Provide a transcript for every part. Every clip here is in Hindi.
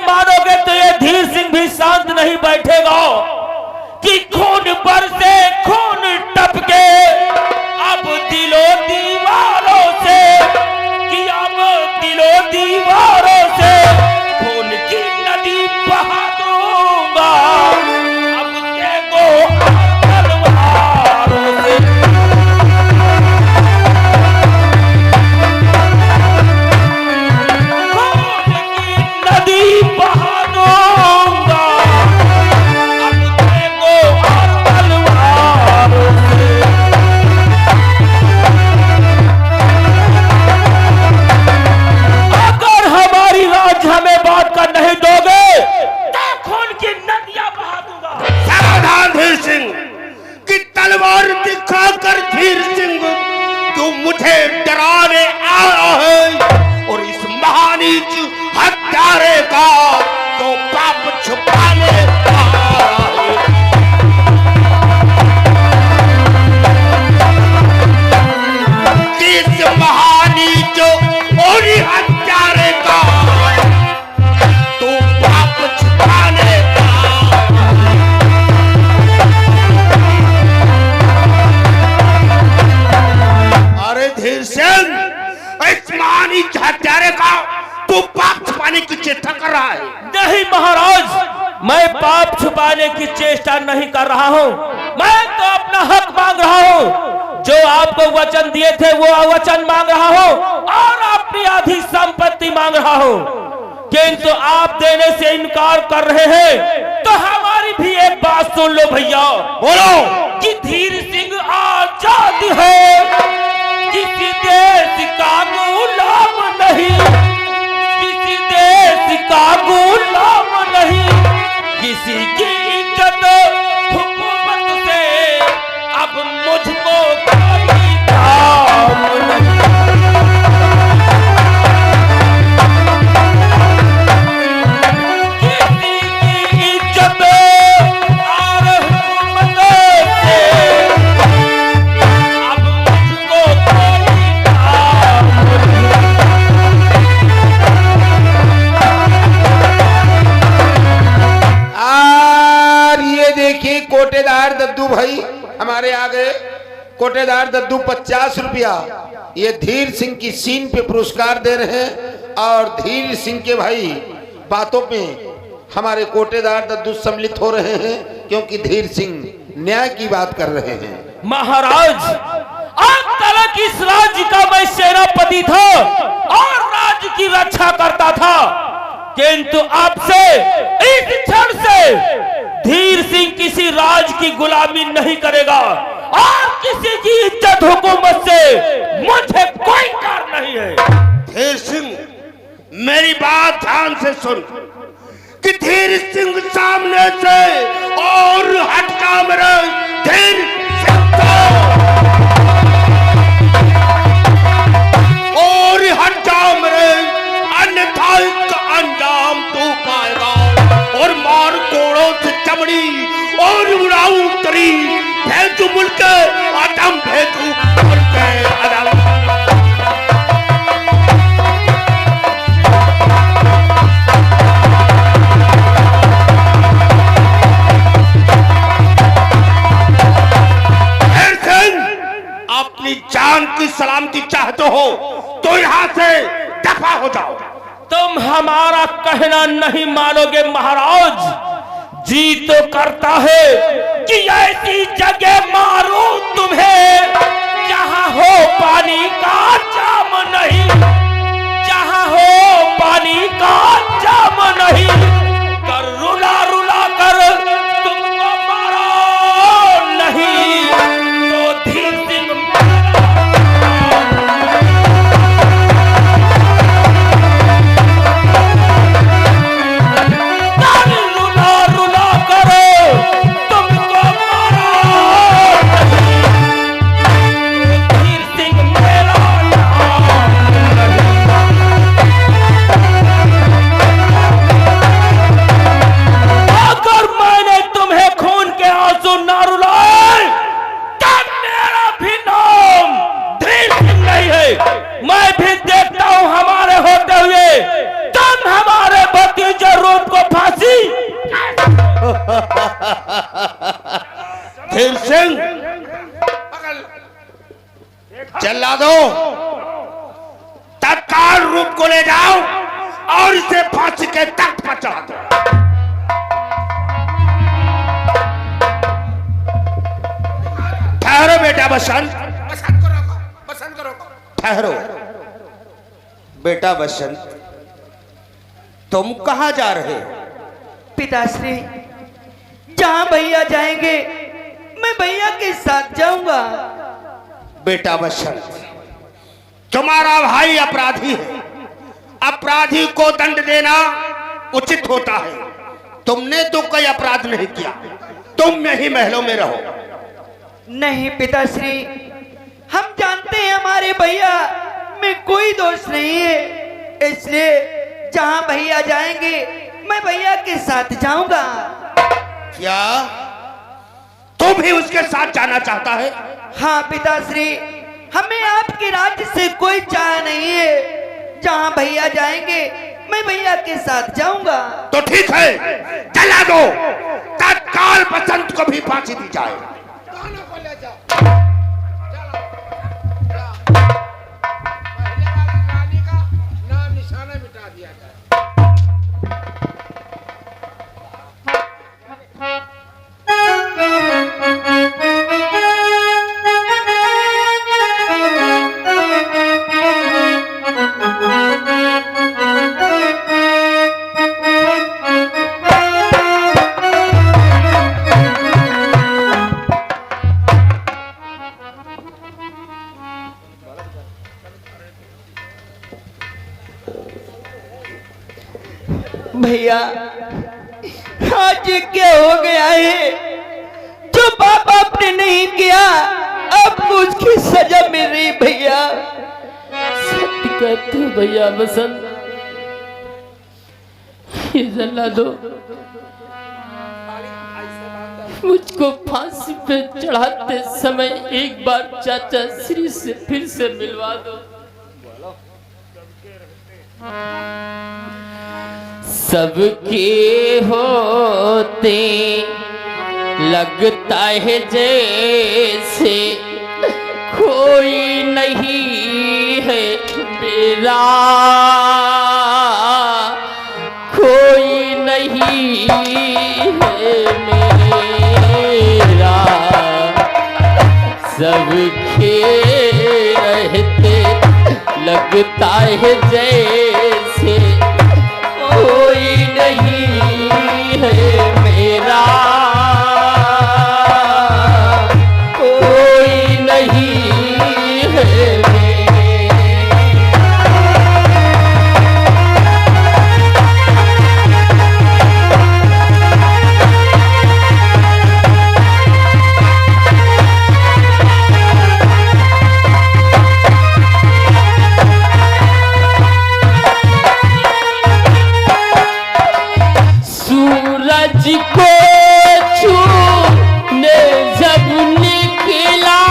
मानोगे तो ये धीर सिंह भी शांत नहीं बैठेगा कि खून बरसे खून टपके अब दिलो दीवारों से, कि अब दिलो दीवारों से खून की नदी बहा दूंगा अब देखो तलवारों से। खून की नदी बहा दूंगा अब देखो तलवारों से। अगर हमारी राज हमें बात कर नहीं दोगे तो खून की नदियां बहा दूंगा। सावधान धीर सिंह की तलवार दिखाकर धीर सिंह तू मुझे डराने आया है और इस महानीच हत्यारे का तो पाप छुपाने आया है। इस महानीच और हत्यारे का तो पाप छुपाने आया है। अरे धीर सिंह, इस महानीच हत्यारे का तू पाप छुपाने की चेष्टा कर रहा है। नहीं महाराज, मैं पाप छुपाने की चेष्टा नहीं कर रहा हूँ। मैं तो अपना हक मांग रहा हूँ। जो आपको वचन दिए थे वो वचन मांग रहा हूँ और अपनी आधी संपत्ति मांग रहा हूँ। किंतु आप देने से इनकार कर रहे हैं तो हमारी भी एक बात सुन लो भैया। बोलो। कि धीर सिंह आजाद है, किसी देश का गुलाम नहीं, किसी देश का गुलाम नहीं, किसी की इज्जत हुकूमत से अब मुझको कोई काम नहीं। किसी की इज्जत और हुकूमत से अब मुझको कोई काम नहीं। और ये देखिए कोटेदार दद्दू भाई हमारे आ गए। कोटेदार दद्दू 50 रुपया ये धीर सिंह की सीन पे पुरस्कार दे रहे हैं और धीर सिंह के भाई बातों पे हमारे कोटेदार दद्दू सम्मिलित हो रहे हैं क्योंकि धीर सिंह न्याय की बात कर रहे हैं। महाराज, आज तक इस राज्य का मैं सेनापति था और राज्य की रक्षा करता था, किंतु आपसे इस क्षण से धीर सिंह किसी राज की गुलामी नहीं करेगा और किसी की इज्जत हुकूमत से मुझे कोई कार नहीं है। धीर सिंह, मेरी बात ध्यान से सुन कि धीर सिंह सामने से और हटका मेरे धीर सिंह और हट जाओ मेरे, अन्यथा इसका अंजाम तू पाएगा। और मार कोड़ों से चमड़ी और उड़ाऊ तरी भेजू मुल्क आदम भेजू मुल्क आदम। अपनी जान की सलामती चाहते हो तो यहाँ से दफा हो जाओ। तुम हमारा कहना नहीं मानोगे महाराज। जी तो करता है कि ऐसी जगह मारूं तुम्हें जहां हो पानी का जाम नहीं, जहां हो पानी का जाम नहीं, कर रुला रुला कर तुमको मारो नहीं तो धीर सिंह रुला रुला करो तुमको मारो धीर सिंह, चला दो, तत्काल रूप को ले जाओ और इसे फांसी के तख्त पर चढ़ा दो। ठहरो बेटा बसंत, बसंत को रोको। ठहरो बेटा बसंत, तुम कहां जा रहे हो? पिताश्री, जहां भैया जाएंगे मैं भैया के साथ जाऊंगा। बेटा बसंत, तुम्हारा भाई अपराधी है, अपराधी को दंड देना उचित होता है। तुमने तो कोई अपराध नहीं किया, तुम यही महलों में रहो। नहीं पिताश्री, हम जानते हैं हमारे भैया में कोई दोष नहीं है, इसलिए जहां भैया जाएंगे मैं भैया के साथ जाऊंगा। क्या तुम भी उसके साथ जाना चाहता है? हाँ पिताश्री, हमें आपके राज्य से कोई चाह नहीं है। जहां भैया जाएंगे मैं भैया के साथ जाऊंगा। तो ठीक है, जला दो, तत्काल बसंत को भी फांसी दी जाए। दोनों को ले जाओ। रानी का नाम निशाना मिटा दिया जाए। भैया, आज क्या हो गया है? जो पाप आपने नहीं किया आपको उसकी सजा मिल रही। भैया सत्य कहते हो भैया बसंत, ये जला दो, मुझको फांसी पे चढ़ाते समय एक बार चाचा श्री से फिर से मिलवा दो। सबके होते लगता है जैसे कोई नहीं है मेरा, कोई नहीं है मेरा। सबके रहते लगता है जैसे कोई नहीं है मेरा, कोई नहीं है को छूने जब निकला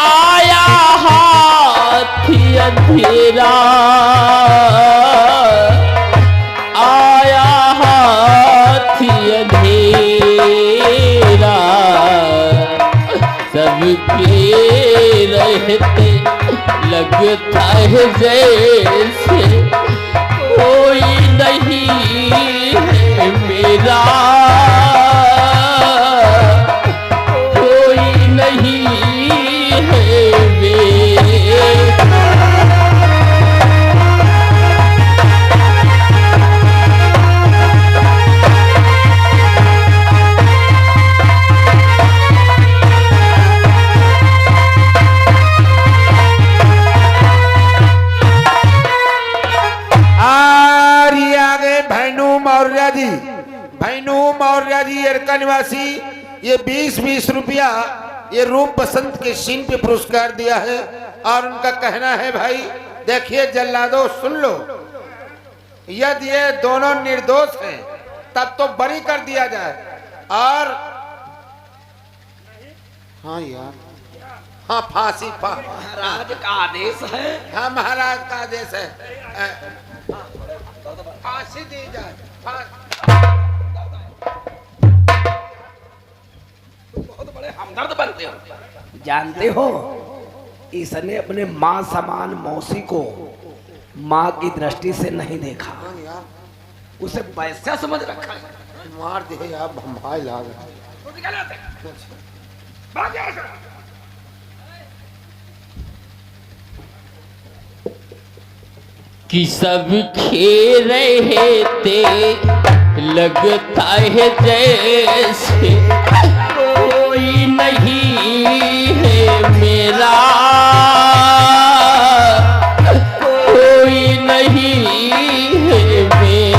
आया हाथी अंधेरा, आया हाथी अंधेरा। सबके रहते लगता है जैसे कोई नहीं है मेरा, कोई नहीं है मेरा। भैनू मौर्य जी एरका निवासी, ये 20-20 रुपया ये रूप बसंत के सीन पे पुरस्कार दिया है। और उनका कहना है, भाई देखिए जल्लादो सुन लो, यदि ये दोनों निर्दोष हैं तब तो बरी कर दिया जाए। और हाँ यार, हाँ फांसी, महाराज का आदेश है। हाँ महाराज का आदेश है, फांसी दी जाए। बहुत हमदर्द बनते हो। जानते हो, इसने अपने माँ समान मौसी को माँ की दृष्टि से नहीं देखा, उसे पैसा समझ रखा है। मार दे यार, भम्भाई लाग तो निकल आते। भाग यहाँ से। कि सब खेल रहे थे लगता है जैसे कोई नहीं है मेरा, कोई नहीं है मेरा।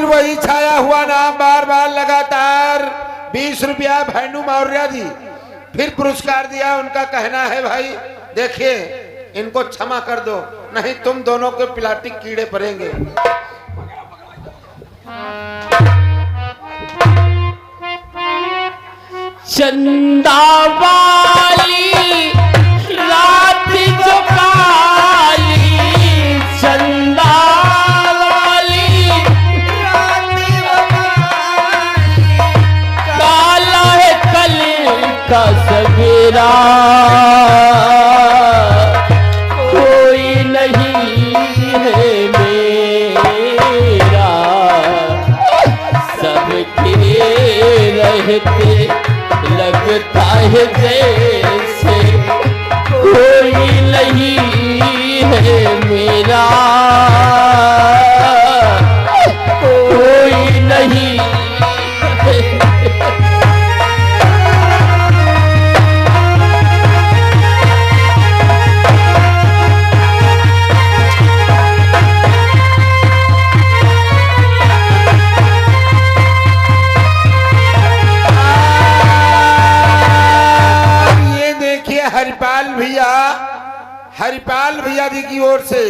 वही छाया हुआ नाम बार बार लगातार 20 रुपया भानु मौर्य जी फिर पुरस्कार दिया। उनका कहना है भाई देखिए इनको क्षमा कर दो, नहीं तुम दोनों के प्लास्टिक कीड़े पड़ेंगे। चंदा वाली रात जो काली, चंदा का सवेरा, कोई नहीं है मेरा, सबके रहते लगता है जैसे कोई नहीं है मेरा, कोई नहीं। हरिपाल भैया जी की ओर से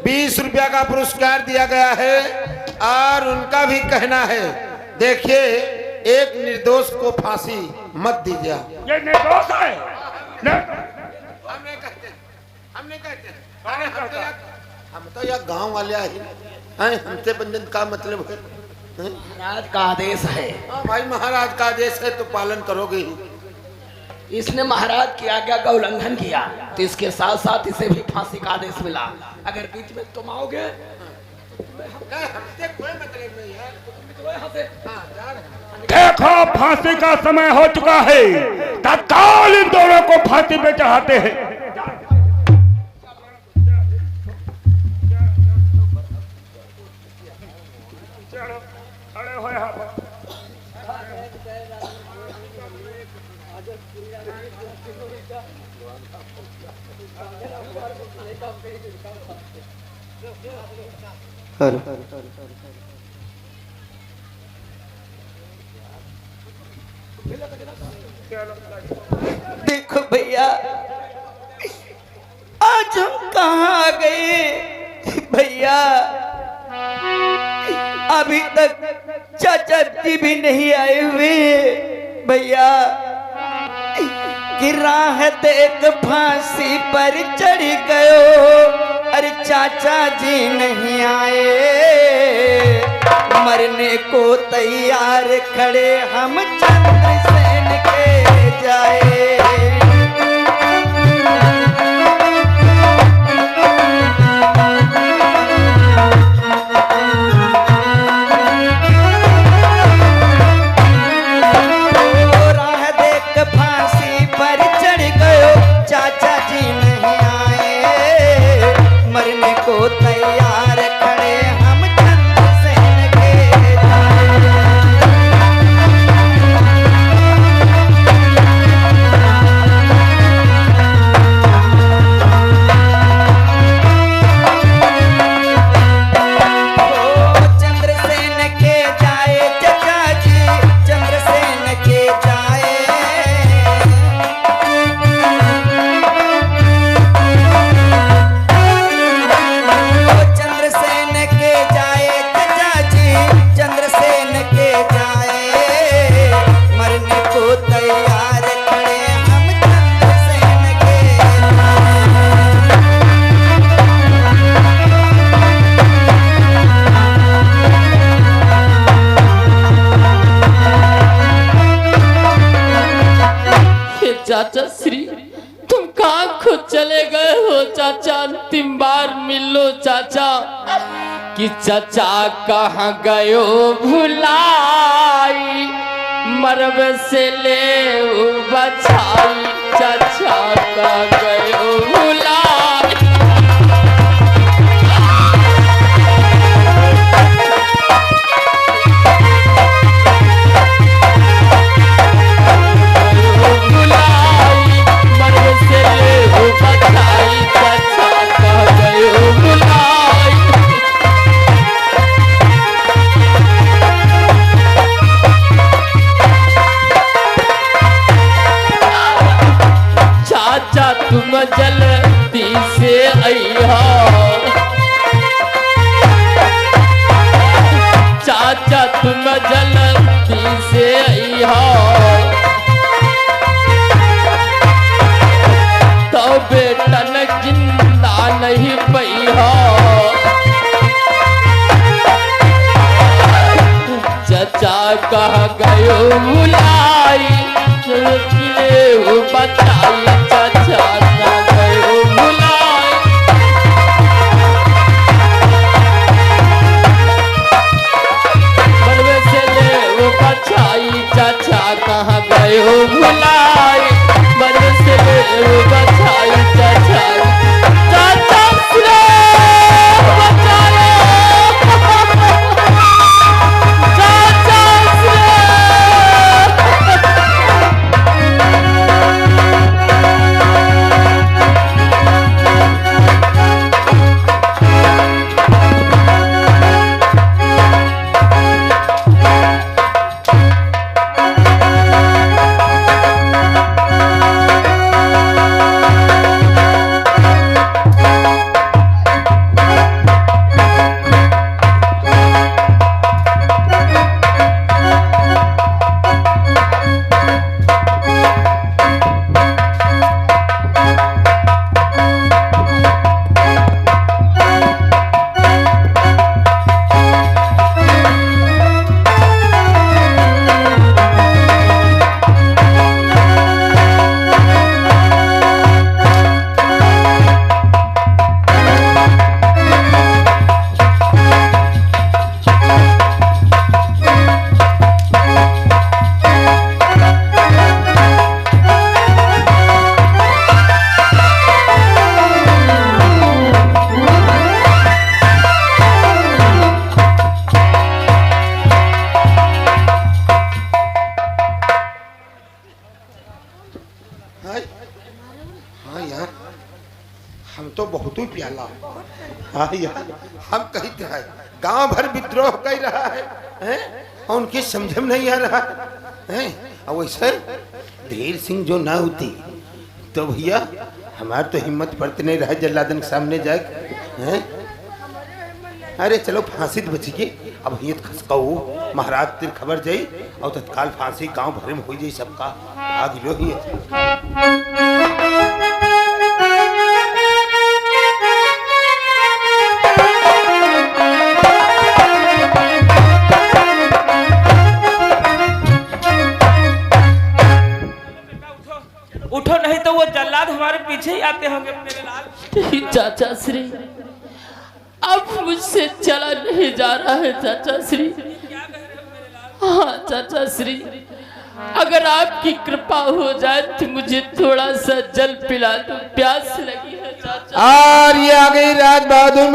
20 रुपया का पुरस्कार दिया गया है और उनका भी कहना है देखिए एक निर्दोष को फांसी मत दीजिए। ये निर्दोष है। हमने कहते अरे हम तो यार गांव वाले हैं, हमसे बंधन का मतलब है। महाराज का आदेश है। हाँ भाई महाराज का आदेश है तो पालन करोगे ही। इसने महाराज की आज्ञा का उल्लंघन किया तो इसके साथ साथ इसे भी फांसी का आदेश मिला। अगर बीच में तुम आओगे हमसे कोई मतलब नहीं है। देखो फांसी का समय हो चुका है, तत्काल इन दोनों को फांसी पे चढ़ाते हैं। खड़े हो यहाँ पर। देखो भैया आज हम कहाँ आ गए भैया, अभी तक चाचा जी भी नहीं आए हुए भैया। कि राह देख फांसी पर चढ़ गयो, अरे चाचा जी नहीं आए, मरने को तैयार खड़े हम चंद्रसेन के जाए। तैयार खड़े हम चंद्रसेन के जाए। चाचा श्री, तुम कहाँ खुद चले गए हो चाचा? अंतिम बार मिल लो चाचा। कि चाचा कहाँ गए हो भुलाई, मरब से ले बचाई, चाचा कहाँ गए हो भुलाई। तुम जल्दी से आइया चाचा, तुम जल्दी से आइया, तो बेटा न जिंदा नहीं पैहा। चाचा कह गयो बुलाई, बताई चाचा कह गयो बुलाई। मरवे से ले वो बचाई, चाचा कहाँ गयो बुलाई। मरवे से ले वो बचाई, चाचा चाचा से बचाया, चाचा से। हाँ यार, हम तो बहुत ही प्याला। हाँ यार, हम कही है गांव भर विद्रोह कर रहा है? और उनके समझ में नहीं आ रहा है। और वैसे धीर सिंह जो ना होती तो भैया हमार तो हिम्मत पड़ती नहीं रहा जल्लादन के सामने जाए हैं। अरे चलो फांसी तो बची गई, अब ये खसकाऊ महाराज तेरी खबर जाई और तत्काल फांसी गांव भर में हो जाई सबका। भाग लो ही उठो, नहीं तो वो जल्लाद हमारे पीछे ही आते होंगे मेरे लाल। चाचा श्री, अब मुझसे चला नहीं जा रहा है चाचा श्री। हाँ चाचा श्री, अगर आपकी कृपा हो जाए तो मुझे थोड़ा सा जल पिला दो, प्यास लगी है चाचा। और ये आ गई राज बहादुर।